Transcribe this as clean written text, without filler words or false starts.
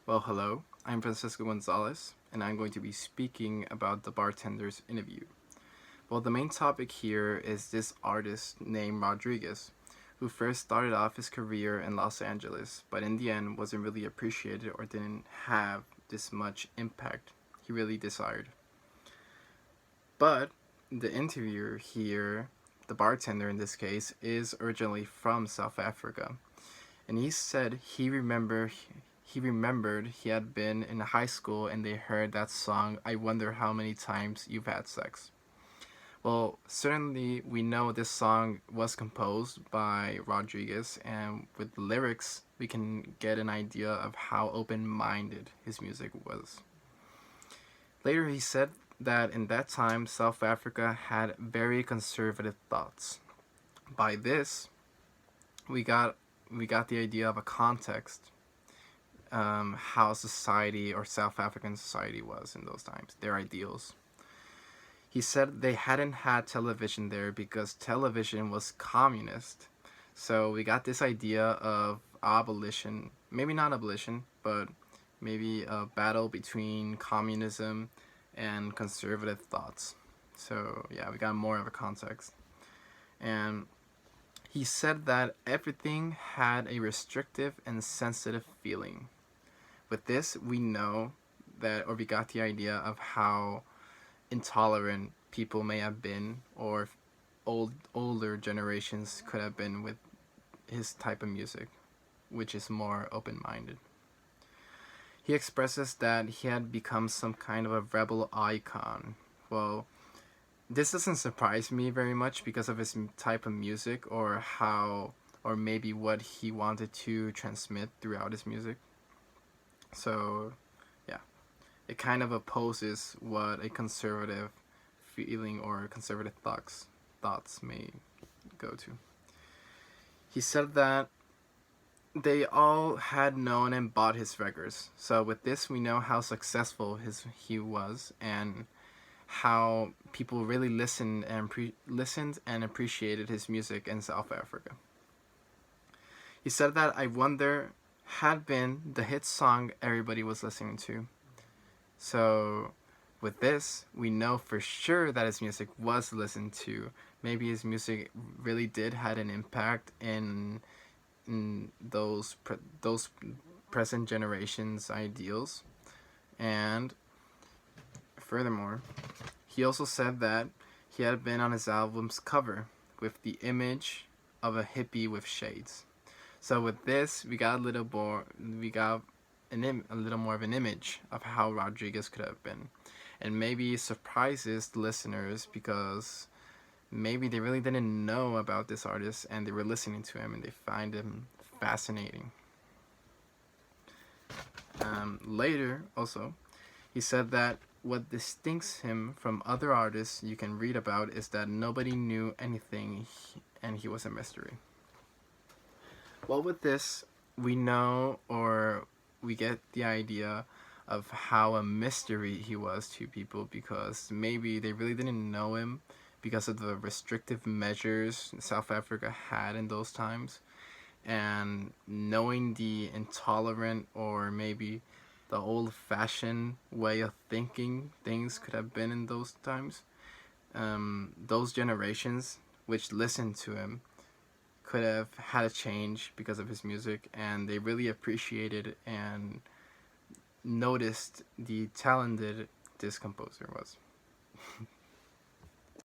Well, hello, I'm Francisco Gonzalez, and I'm going to be speaking about the bartender's interview. Well, the main topic here is this artist named Rodriguez, who first started off his career in Los Angeles, but in the end wasn't really appreciated or didn't have this much impact he really desired. But the interviewer here, the bartender in this case, is originally from South Africa, and he said he remembered he had been in high school and they heard that song, I Wonder How Many Times You've Had Sex. Well, certainly we know this song was composed by Rodriguez, and with the lyrics we can get an idea of how open-minded his music was. Later he said that in that time South Africa had very conservative thoughts. By this, we got we got the idea of a context, how society or South African society was in those times, their ideals. He said they hadn't had television there because television was communist. So we got this idea of abolition, maybe not abolition, but maybe a battle between communism and conservative thoughts. So yeah, we got more of a context. And he said that everything had a restrictive and sensitive feeling. With this, we know that, or we got the idea of how intolerant people may have been, or older generations could have been with his type of music, which is more open-minded. He expresses that he had become some kind of a rebel icon. Well, this doesn't surprise me very much because of his type of music, or how, or maybe what he wanted to transmit throughout his music. So yeah, it kind of opposes what a conservative feeling or conservative thoughts may go to. He said that they all had known and bought his records. So with this, we know how successful he was, and how people really listened and appreciated his music in South Africa. He said that I Wonder had been the hit song everybody was listening to. So with this, we know for sure that his music was listened to. Maybe his music really did had an impact in those present generations' ideals. And furthermore, he also said that he had been on his album's cover with the image of a hippie with shades. So with this, we got a little more of an image of how Rodriguez could have been, and maybe surprises the listeners because maybe they really didn't know about this artist and they were listening to him and they find him fascinating. Later, also, he said that what distincts him from other artists you can read about is that nobody knew anything and he was a mystery. Well, with this, we know, or we get the idea of how a mystery he was to people because maybe they really didn't know him because of the restrictive measures South Africa had in those times, and knowing the intolerant or maybe the old fashioned way of thinking things could have been in those times. Those generations which listened to him could have had a change because of his music, and they really appreciated and noticed the talented this composer was.